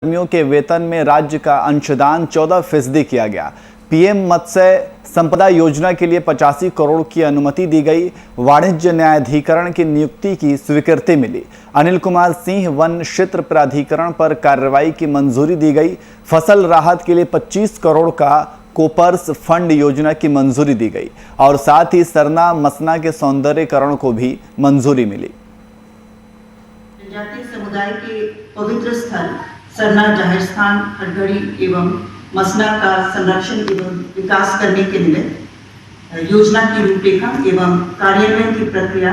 कर्मियों के वेतन में राज्य का अंशदान 14% किया गया। पीएम मत्स्य संपदा योजना के लिए 85 करोड़ की अनुमति दी गई। वाणिज्य न्यायाधिकरण की नियुक्ति की स्वीकृति मिली। अनिल कुमार सिंह वन क्षेत्र प्राधिकरण पर कार्रवाई की मंजूरी दी गई। फसल राहत के लिए 25 करोड़ का कोपर्स फंड योजना की मंजूरी दी गई और साथ ही सरना मसना के सौंदर्यीकरण को भी मंजूरी मिली। जनजातीय समुदाय के पवित्र स्थल सरना जाहिर स्थान हटगड़ी एवं मसना का संरक्षण एवं विकास करने के निमित्त योजना की रूपरेखा एवं कार्यान्वयन की प्रक्रिया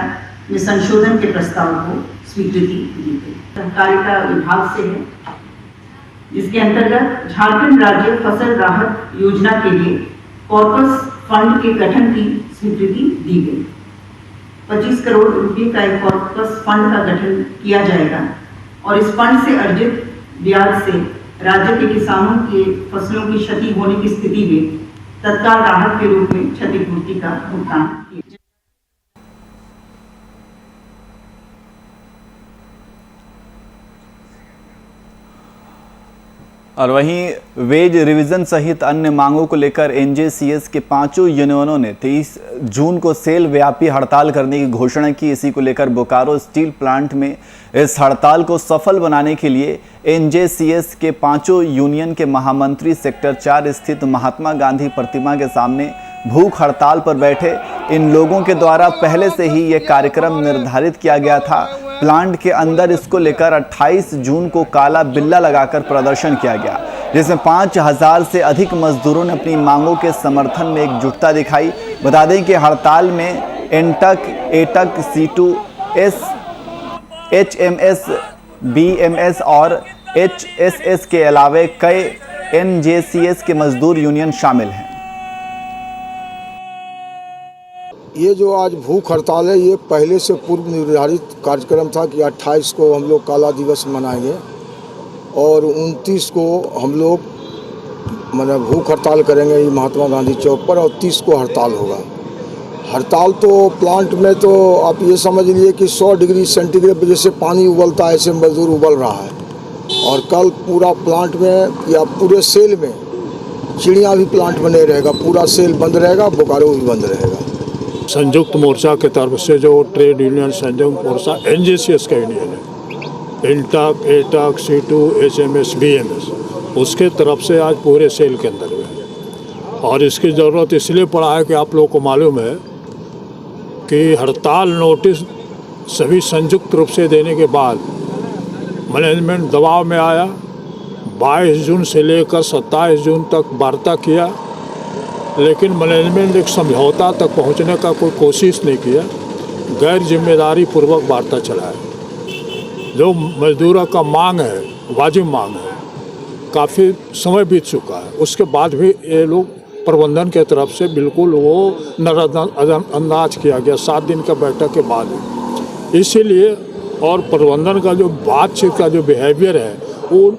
में संशोधन के प्रस्ताव को स्वीकृति दी गई। सहकारिता विभाग से है, जिसके अंतर्गत झारखंड राज्य फसल राहत योजना के लिए कॉर्पस फंड के गठन की स्वीकृति दी गई। 25 करोड़ रुपए का एक कॉर्पस फंड का गठन किया जाएगा और इस फंड से अर्जित ब्याज से राज्य के किसानों के फसलों की क्षति होने की स्थिति में तत्काल राहत के रूप में क्षतिपूर्ति का भुगतान किया जाएगा। और वहीं वेज रिवीजन सहित अन्य मांगों को लेकर एनजेसीएस के 5 यूनियनों ने 23 जून को सेल व्यापी हड़ताल करने की घोषणा की। इसी को लेकर बोकारो स्टील प्लांट में इस हड़ताल को सफल बनाने के लिए एनजेसीएस के 5 यूनियन के महामंत्री सेक्टर 4 स्थित महात्मा गांधी प्रतिमा के सामने भूख हड़ताल पर बैठे। इन लोगों के द्वारा पहले से ही ये कार्यक्रम निर्धारित किया गया था। प्लांट के अंदर इसको लेकर 28 जून को काला बिल्ला लगाकर प्रदर्शन किया गया, जिसमें 5000 से अधिक मजदूरों ने अपनी मांगों के समर्थन में एकजुटता दिखाई। बता दें कि हड़ताल में एनटक, एटक, C2, HMS, BMS और HSS के अलावे कई एनजेसीएस के मजदूर यूनियन शामिल हैं। ये जो आज भूख हड़ताल है, ये पहले से पूर्व निर्धारित कार्यक्रम था कि 28 को हम लोग काला दिवस मनाएंगे और 29 को हम लोग भूख हड़ताल करेंगे महात्मा गांधी चौक पर और 30 को हड़ताल होगा। हड़ताल तो प्लांट में तो आप ये समझ लीजिए कि 100 डिग्री सेंटीग्रेड पर जैसे पानी उबलता है ऐसे मजदूर उबल रहा है। और कल पूरा प्लांट में या पूरे सेल में चिड़िया भी प्लांट में नहीं रहेगा, पूरा सेल बंद रहेगा, बोकारो भी बंद रहेगा। संयुक्त मोर्चा के तरफ से जो ट्रेड यूनियन संयुक्त मोर्चा एनजेसीएस का यूनियन है, एनटक, एटक, C2, HMS, BMS, उसके तरफ से आज पूरे सेल के अंदर में। और इसकी ज़रूरत इसलिए पड़ा है कि आप लोगों को मालूम है कि हड़ताल नोटिस सभी संयुक्त रूप से देने के बाद मैनेजमेंट दबाव में आया। 22 जून से लेकर 27 जून तक वार्ता किया, लेकिन मैनेजमेंट एक समझौता तक पहुंचने का कोई कोशिश नहीं किया। गैर जिम्मेदारी पूर्वक वार्ता चलाया। जो मजदूरों का मांग है, वाजिब मांग है, काफ़ी समय बीत चुका है, उसके बाद भी ये लोग प्रबंधन के तरफ से बिल्कुल वो नज़रअंदाज किया गया 7 दिन का बैठक के बाद। इसीलिए और प्रबंधन का जो बातचीत का जो बिहेवियर है वो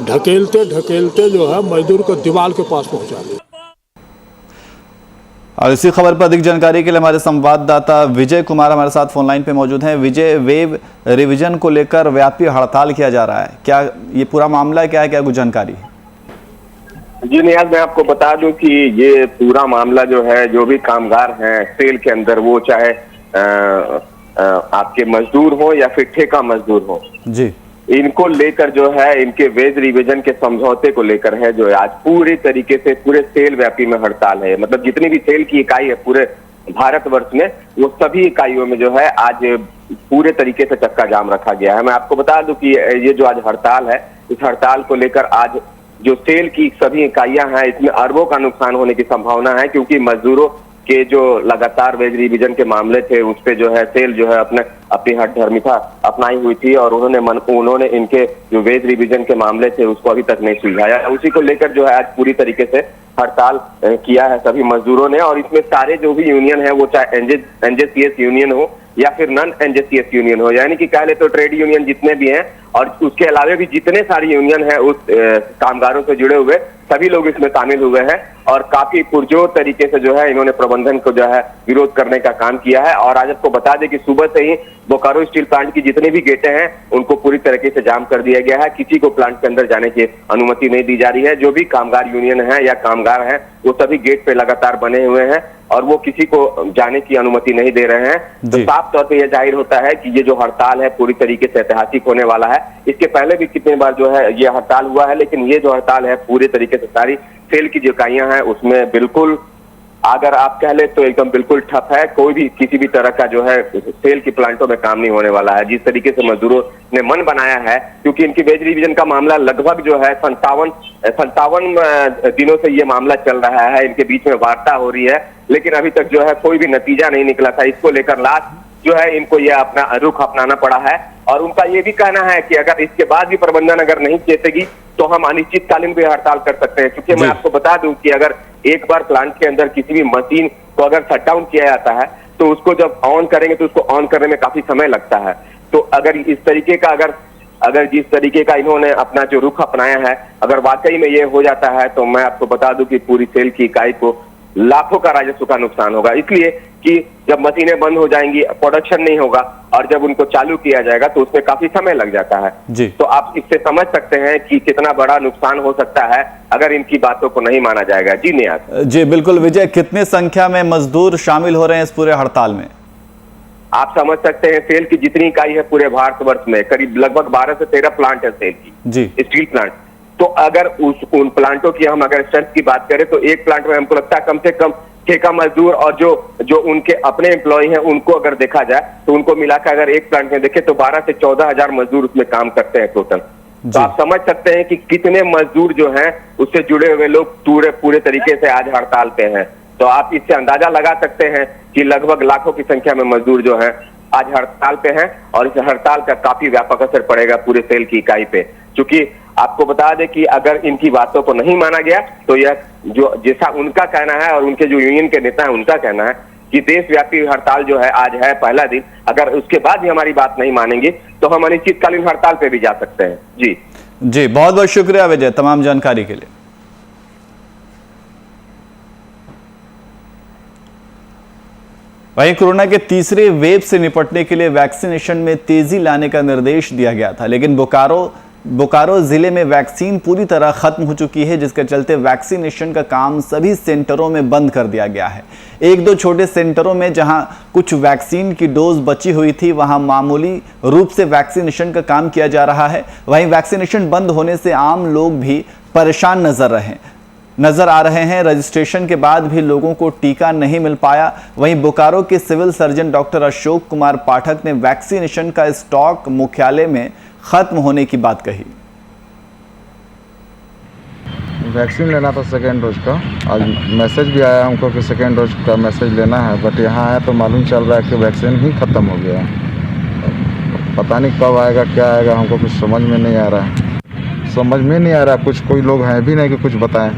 ढकेलते ढकेलते जो है मजदूर को दीवार के पास पहुँचा दिया। और इसी खबर पर अधिक जानकारी के लिए हमारे संवाददाता विजय कुमार हमारे साथ फोन लाइन पे मौजूद हैं। विजय, वेब रिवीजन को लेकर व्यापी हड़ताल किया जा रहा है, क्या ये पूरा मामला क्या है, क्या कुछ जानकारी? जी नियाज, मैं आपको बता दूं कि ये पूरा मामला जो है, जो भी कामगार हैं सेल के अंदर, वो चाहे आपके मजदूर हो या फिर ठेका मजदूर हो जी, इनको लेकर जो है, इनके वेज रिवीजन के समझौते को लेकर है जो आज पूरे तरीके से पूरे सेल व्यापी में हड़ताल है। मतलब जितनी भी सेल की इकाई है पूरे भारतवर्ष में, वो सभी इकाइयों में जो है आज पूरे तरीके से चक्का जाम रखा गया है। मैं आपको बता दूं कि ये जो आज हड़ताल है, इस हड़ताल को लेकर आज जो सेल की सभी इकाइयां हैं, इसमें अरबों का नुकसान होने की संभावना है, क्योंकि मजदूरों के जो लगातार वेज रिवीजन के मामले थे उस पे जो है सेल जो है अपनी हठधर्मिता अपनाई हुई थी और उन्होंने इनके जो वेज रिवीजन के मामले थे उसको अभी तक नहीं सुलझाया। उसी को लेकर जो है आज पूरी तरीके से हड़ताल किया है सभी मजदूरों ने। और इसमें सारे जो भी यूनियन है, वो चाहे एनजेसीएस यूनियन हो या फिर नॉन एनजेसीएस यूनियन हो, यानी कि कह ले तो ट्रेड यूनियन जितने भी हैं और उसके अलावा भी जितने सारी यूनियन है उस कामगारों से जुड़े हुए सभी लोग इसमें शामिल हुए हैं और काफी पुरजोर तरीके से जो है इन्होंने प्रबंधन को जो है विरोध करने का काम किया है। और आज आपको बता दें कि सुबह से ही बोकारो स्टील प्लांट की जितने भी गेटें हैं उनको पूरी तरीके से जाम कर दिया गया है। किसी को प्लांट के अंदर जाने की अनुमति नहीं दी जा रही है। जो भी कामगार यूनियन है या कामगार हैं वो सभी गेट पे लगातार बने हुए हैं और वो किसी को जाने की अनुमति नहीं दे रहे हैं। तो साफ तौर पे यह जाहिर होता है कि ये जो हड़ताल है पूरी तरीके से ऐतिहासिक होने वाला है। इसके पहले भी कितने बार जो है ये हड़ताल हुआ है, लेकिन ये जो हड़ताल है पूरे तरीके से सारी सेल की जो इकाइयां हैं उसमें बिल्कुल अगर आप कह ले तो एकदम बिल्कुल ठप है। कोई भी किसी भी तरह का जो है सेल की प्लांटों में काम नहीं होने वाला है। जिस तरीके से मजदूरों ने मन बनाया है, क्योंकि इनकी वेज रिवीजन का मामला लगभग जो है 57 दिनों से ये मामला चल रहा है, इनके बीच में वार्ता हो रही है, लेकिन अभी तक जो है कोई भी नतीजा नहीं निकला था। इसको लेकर लास्ट जो है इनको ये अपना रुख अपनाना पड़ा है और उनका ये भी कहना है कि अगर इसके बाद भी प्रबंधन अगर नहीं चेतेगी तो हम अनिश्चितकालीन भी हड़ताल कर सकते हैं। क्योंकि मैं आपको बता दूं कि अगर एक बार प्लांट के अंदर किसी भी मशीन को अगर शट डाउन किया जाता है तो उसको जब ऑन करेंगे तो उसको ऑन करने में काफी समय लगता है। तो अगर इस तरीके का अगर जिस तरीके का इन्होंने अपना जो रुख अपनाया है अगर वाकई में ये हो जाता है तो मैं आपको बता दूं कि पूरी सेल की इकाई को लाखों का राजस्व का नुकसान होगा। इसलिए कि जब मशीनें बंद हो जाएंगी, प्रोडक्शन नहीं होगा और जब उनको चालू किया जाएगा तो उसमें काफी समय लग जाता है जी। तो आप इससे समझ सकते हैं कि कितना बड़ा नुकसान हो सकता है अगर इनकी बातों को नहीं माना जाएगा। जी नियाज। जी बिल्कुल विजय, कितने संख्या में मजदूर शामिल हो रहे हैं इस पूरे हड़ताल में? आप समझ सकते हैं सेल की जितनी इकाई है पूरे भारतवर्ष में करीब लगभग 12 से 13 प्लांट है सेल की जी स्टील प्लांट। तो अगर उन प्लांटों की हम अगर स्ट्रेंथ की बात करें तो एक प्लांट में हमको लगता है कम से कम ठेका मजदूर और जो उनके अपने एम्प्लॉय हैं उनको अगर देखा जाए तो उनको मिलाकर अगर एक प्लांट में देखें तो 12 से 14 हजार मजदूर उसमें काम करते हैं टोटल। तो आप समझ सकते हैं कि कितने मजदूर जो हैं उससे जुड़े हुए लोग पूरे तरीके से आज हड़ताल पे हैं। तो आप इससे अंदाजा लगा सकते हैं कि लगभग लाखों की संख्या में मजदूर जो हैं आज हड़ताल पे हैं और इस हड़ताल का काफी व्यापक असर पड़ेगा पूरे सेल की इकाई पे। क्योंकि आपको बता दें कि अगर इनकी बातों को नहीं माना गया तो यह जो जैसा उनका कहना है और उनके जो यूनियन के नेता हैं उनका कहना है कि देशव्यापी हड़ताल जो है आज है पहला दिन, अगर उसके बाद भी हमारी बात नहीं मानेंगे तो हम अनिश्चितकालीन हड़ताल पे भी जा सकते हैं। जी बहुत बहुत शुक्रिया विजय तमाम जानकारी के लिए। वहीं कोरोना के तीसरे वेव से निपटने के लिए वैक्सीनेशन में तेजी लाने का निर्देश दिया गया था, लेकिन बोकारो जिले में वैक्सीन पूरी तरह खत्म हो चुकी है, जिसके चलते वैक्सीनेशन का काम सभी सेंटरों में बंद कर दिया गया है। एक दो छोटे सेंटरों में जहां कुछ वैक्सीन की डोज बची हुई थी वहां मामूली रूप से वैक्सीनेशन का काम किया जा रहा है। वहीं वैक्सीनेशन बंद होने से आम लोग भी परेशान नजर आ रहे हैं। रजिस्ट्रेशन के बाद भी लोगों को टीका नहीं मिल पाया। वहीं बोकारो के civil surgeon doctor Ashok Kumar Pathak ने वैक्सीनेशन का स्टॉक मुख्यालय में खत्म होने की बात कही। वैक्सीन लेना था सेकेंड डोज का, आज मैसेज भी आया हमको कि सेकेंड डोज का मैसेज लेना है, बट यहाँ आया तो मालूम चल रहा है कि वैक्सीन ही ख़त्म हो गया। पता नहीं कब आएगा क्या आएगा, हमको कुछ समझ में नहीं आ रहा। कुछ कोई लोग हैं भी नहीं कि कुछ बताएं,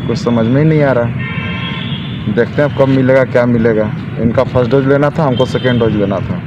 कुछ समझ में ही नहीं आ रहा। देखते हैं कब मिलेगा क्या मिलेगा। इनका फर्स्ट डोज लेना था, हमको सेकेंड डोज लेना था।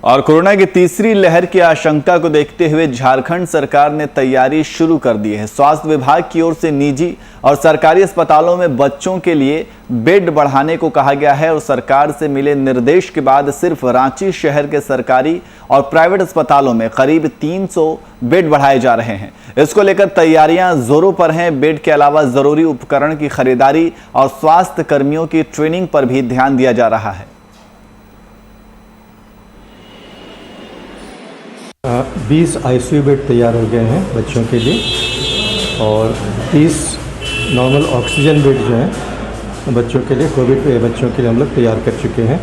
और कोरोना की तीसरी लहर की आशंका को देखते हुए झारखंड सरकार ने तैयारी शुरू कर दी है। स्वास्थ्य विभाग की ओर से निजी और सरकारी अस्पतालों में बच्चों के लिए बेड बढ़ाने को कहा गया है और सरकार से मिले निर्देश के बाद सिर्फ रांची शहर के सरकारी और प्राइवेट अस्पतालों में करीब 300 बेड बढ़ाए जा रहे हैं। इसको लेकर तैयारियां जोरों पर हैं। बेड के अलावा जरूरी उपकरण की खरीदारी और स्वास्थ्य कर्मियों की ट्रेनिंग पर भी ध्यान दिया जा रहा है। 20 आईसीयू बेड तैयार हो गए हैं बच्चों के लिए और 30 नॉर्मल ऑक्सीजन बेड जो हैं बच्चों के लिए, कोविड बच्चों के लिए हम लोग तैयार कर चुके हैं।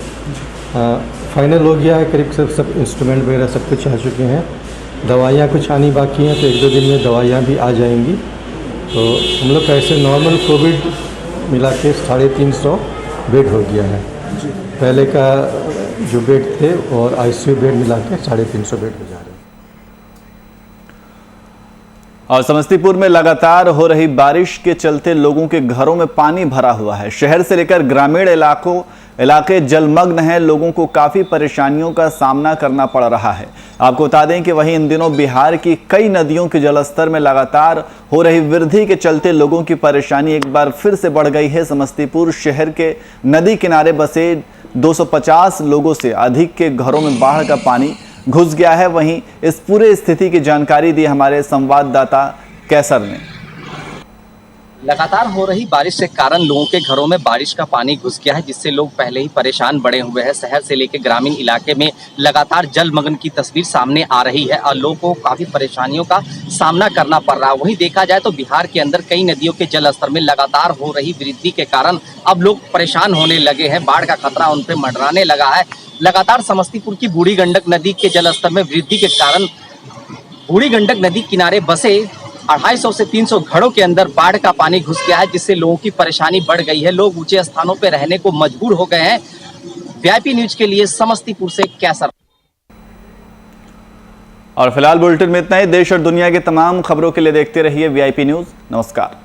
फाइनल हो गया है, करीब सब इंस्ट्रूमेंट वगैरह सब कुछ आ चुके हैं। दवाइयाँ कुछ आनी बाकी हैं, तो 1-2 दिन में दवाइयाँ भी आ जाएंगी। तो हम लोग का ऐसे नॉर्मल कोविड मिला के 350 बेड हो गया है। पहले का जो बेड थे और आईसीयू बेड मिला के 350 बेड हो जा रहे हैं। और समस्तीपुर में लगातार हो रही बारिश के चलते लोगों के घरों में पानी भरा हुआ है। शहर से लेकर ग्रामीण इलाकों इलाके जलमग्न हैं, लोगों को काफ़ी परेशानियों का सामना करना पड़ रहा है। आपको बता दें कि वहीं इन दिनों बिहार की कई नदियों के जलस्तर में लगातार हो रही वृद्धि के चलते लोगों की परेशानी एक बार फिर से बढ़ गई है। समस्तीपुर शहर के नदी किनारे बसे 250 लोगों से अधिक के घरों में बाढ़ का पानी घुस गया है। वहीं इस पूरे स्थिति की जानकारी दी हमारे संवाददाता कैसर ने। लगातार हो रही बारिश के कारण लोगों के घरों में बारिश का पानी घुस गया है, जिससे लोग पहले ही परेशान बड़े हुए हैं। शहर से लेकर ग्रामीण इलाके में लगातार जलमग्न की तस्वीर सामने आ रही है और लोगों को काफी परेशानियों का सामना करना पड़ रहा है। वहीं देखा जाए तो बिहार के अंदर कई नदियों के जल स्तर में लगातार हो रही वृद्धि के कारण अब लोग परेशान होने लगे हैं। बाढ़ का खतरा उन पर मंडराने लगा है। लगातार समस्तीपुर की बूढ़ी गंडक नदी के जल स्तर में वृद्धि के कारण बूढ़ी गंडक नदी किनारे बसे 250 से 300 घरों के अंदर बाढ़ का पानी घुस गया है, जिससे लोगों की परेशानी बढ़ गई है। लोग ऊंचे स्थानों पर रहने को मजबूर हो गए हैं। वीआईपी न्यूज के लिए समस्तीपुर से कैसर। और फिलहाल बुलेटिन में इतना ही। देश और दुनिया की तमाम खबरों के लिए देखते रहिए वीआईपी न्यूज। नमस्कार।